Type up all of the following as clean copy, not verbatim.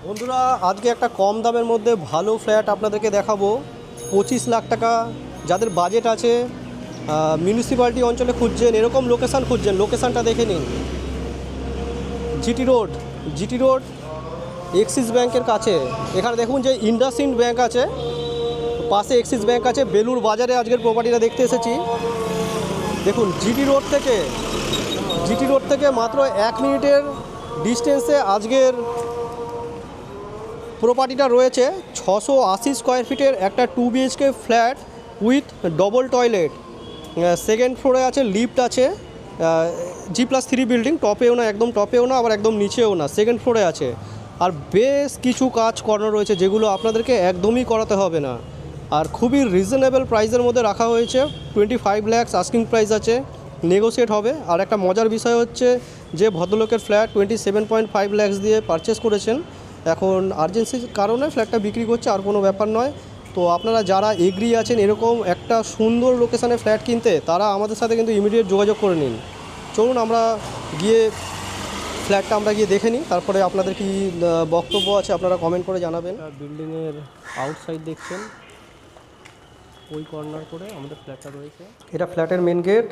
বন্ধুরা আজকে একটা কম দামের মধ্যে ভালো ফ্ল্যাট আপনাদেরকে দেখাবো। 25 লাখ টাকা যাদের বাজেট আছে, মিউনিসিপ্যালিটি অঞ্চলে খুঁজছেন, এরকম লোকেশান খুঁজছেন, লোকেশানটা দেখে নিন। জিটি রোড এক্সিস ব্যাংকের কাছে। এখানে দেখুন যে ইন্ডাসইন্ড ব্যাংক আছে, পাশে এক্সিস ব্যাংক আছে। বেলুর বাজারে আজকের প্রপার্টিটা দেখতে এসেছি। দেখুন জিটি রোড থেকে মাত্র 1 মিনিটের ডিস্টেন্সে আজকের প্রপার্টিটা রয়েছে। 680 স্কোয়ার ফিটের একটা 2 BHK flat with double toilet. Second ফ্লোরে আছে, লিফট আছে, G+3 বিল্ডিং, টপেও না, একদম টপেও না, আবার একদম নিচেও না, সেকেন্ড ফ্লোরে আছে। আর বেশ কিছু কাজ করানো রয়েছে যেগুলো আপনাদেরকে একদমই করাতে হবে না, আর খুবই রিজনেবল প্রাইসের মধ্যে রাখা হয়েছে। 25 লাখ আস্কিং প্রাইস আছে, নেগোশিয়েট হবে। আর একটা মজার বিষয় হচ্ছে যে ভদ্রলোকের ফ্ল্যাট 27.5 লাখ দিয়ে পারচেস করেছেন, এখন আর্জেন্সির কারণে ফ্ল্যাটটা বিক্রি করছে, আর কোনো ব্যাপার নয়। তো আপনারা যারা এগ্রি আছেন এরকম একটা সুন্দর লোকেশানে ফ্ল্যাট কিনতে, তারা আমাদের সাথে কিন্তু ইমিডিয়েট যোগাযোগ করে নিন। চলুন আমরা গিয়ে ফ্ল্যাটটা গিয়ে দেখে নিই, তারপরে আপনাদের কি বক্তব্য আছে আপনারা কমেন্ট করে জানাবেন। বিল্ডিংয়ের আউটসাইড দেখছেন, ওই কর্নার করে আমাদের ফ্ল্যাটটা রয়েছে। এটা ফ্ল্যাটের মেন গেট।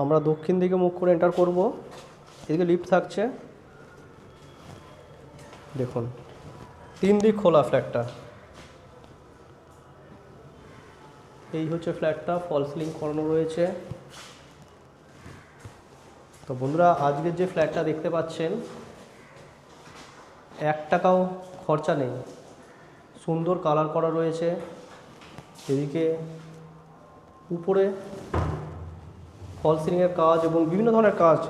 আমরা দক্ষিণ দিকে মুখ করে এন্টার করব। এদিকে লিফট থাকছে। দেখুন 3 দিক খোলা ফ্ল্যাটটা। এই হচ্ছে ফ্ল্যাটটা, ফল সিলিং করানো রয়েছে। তো বন্ধুরা আজকের যে ফ্ল্যাটটা দেখতে পাচ্ছেন, 1 টাকাও খরচা নেই, সুন্দর কালার করা রয়েছে। এদিকে উপরে ফল সিলিংয়ের কাজ এবং বিভিন্ন ধরনের কাজ,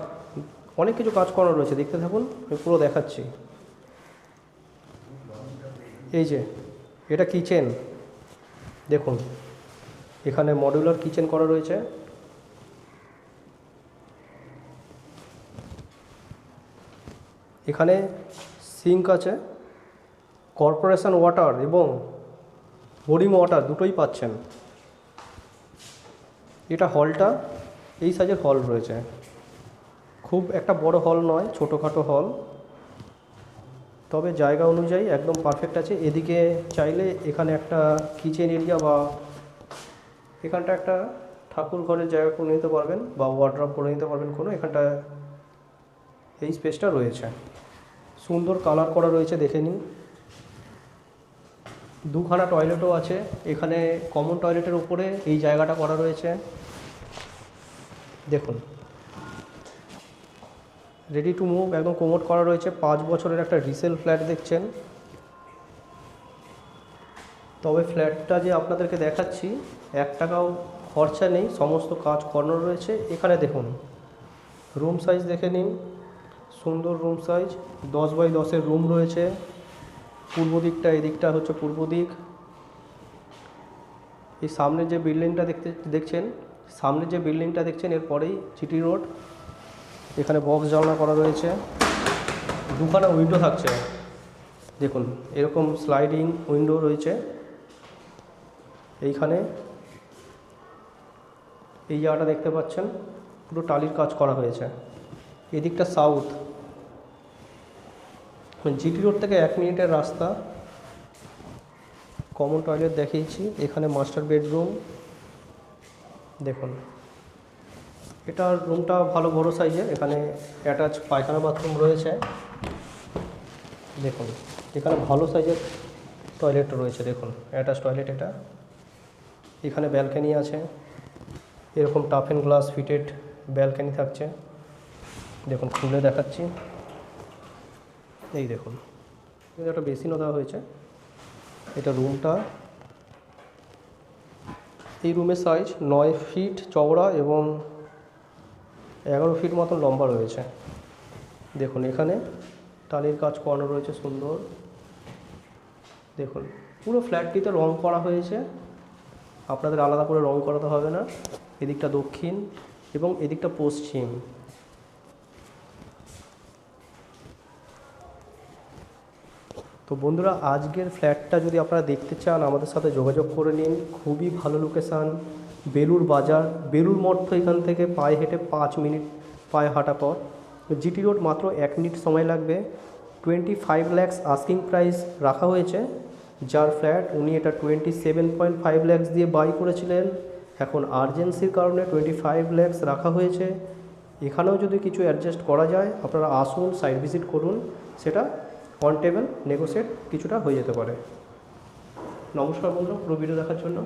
অনেক কিছু কাজ করানো রয়েছে। দেখতে থাকুন, আমি পুরো দেখাচ্ছি। এই যে এটা কিচেন, দেখুন এখানে মডিউলার কিচেন করা রয়েছে। এখানে সিঙ্ক আছে, কর্পোরেশন ওয়াটার এবং বোরিং ওয়াটার দুটোই পাচ্ছেন। এটা হলটা, এই সাইজের হল রয়েছে, খুব একটা বড় হল নয়, ছোটোখাটো হল, তবে জায়গা অনুযায়ী একদম পারফেক্ট আছে। এদিকে চাইলে এখানে একটা কিচেন এরিয়া বা এখানটা একটা ঠাকুর ঘরের জায়গা করে নিতে পারবেন, বা ওয়ার্ড্রপ করে নিতে পারবেন কোনো। এখানটা এই স্পেসটা রয়েছে, সুন্দর কালার করা রয়েছে, দেখে নিন। 2খানা টয়লেটও আছে এখানে। কমন টয়লেটের উপরে এই জায়গাটা করা রয়েছে, দেখুন রেডি টু মুভ, একদম কোমোড করা রয়েছে। 5 বছরের একটা রিসেল ফ্ল্যাট দেখছেন। তবে ফ্ল্যাটটা যে আপনাদেরকে দেখাচ্ছি, 1 টাকাও খরচা নেই, সমস্ত কাজ করানো রয়েছে। এখানে দেখুন রুম সাইজ দেখে নিন, সুন্দর রুম সাইজ, 10x10 রুম রয়েছে। পূর্ব দিকটা, এদিকটা হচ্ছে পূর্ব দিক। এই সামনে যে বিল্ডিংটা দেখছেন, এরপরেই জিটি রোড। এখানে বক্স জানলা করা রয়েছে, 2খানা উইন্ডো থাকছে। দেখুন এরকম স্লাইডিং উইন্ডো রয়েছে। এইখানে এই জায়গাটা দেখতে পাচ্ছেন, পুরো টালির কাজ করা হয়েছে। এদিকটা সাউথ, জিটি রোড থেকে 1 মিনিটের রাস্তা। কমন টয়লেট দেখিয়েছি, এখানে মাস্টার বেডরুম। দেখুন এটার রুমটা ভালো বড় সাইজের, এখানে অ্যাটাচ পায়খানা বাথরুম রয়েছে। দেখুন এখানে ভালো সাইজের টয়লেট রয়েছে, দেখুন অ্যাটাচ টয়লেট এটা। এখানে ব্যালকনি আছে, এরকম tough and glass fitted balcony থাকছে। দেখুন খুলে দেখাচ্ছি, এই দেখুন একটা বেসিনও দেওয়া হয়েছে। এটা রুমটা, এই রুমের সাইজ 9 ফিট চওড়া এবং 11 ফিট মতন লম্বা রয়েছে। দেখুন এখানে টালির কাজ করানো রয়েছে সুন্দর। দেখুন পুরো ফ্ল্যাটটিতে রং করা হয়েছে, আপনাদের আলাদা করে রং করাতে হবে না। এদিকটা দক্ষিণ এবং এদিকটা পশ্চিম। তো বন্ধুরা আজকের ফ্ল্যাটটা যদি আপনারা দেখতে চান, আমাদের সাথে যোগাযোগ করে নিন। খুবই ভালো লোকেশান, বেলুর বাজার, বেলুর মঠ এখান থেকে পায়ে হেঁটে 5 মিনিট পায়ে হাঁটা পথ। জিটি রোড মাত্র 1 মিনিট সময় লাগবে। 25 lakhs আস্কিং প্রাইস রাখা হয়েছে, যার ফ্ল্যাট উনি এটা 27.5 lakhs দিয়ে বাই করেছিলেন। এখন আর্জেন্সির কারণে 25 lakhs রাখা হয়েছে। এখানেও যদি কিছু অ্যাডজাস্ট করা যায়, আপনারা আসুন, সাইট ভিজিট করুন, সেটা অন টেবল নেগোসিয়েট কিছুটা হয়ে যেতে পারে। নমস্কার বন্ধুরা, পুরো ভিডিও দেখার জন্য।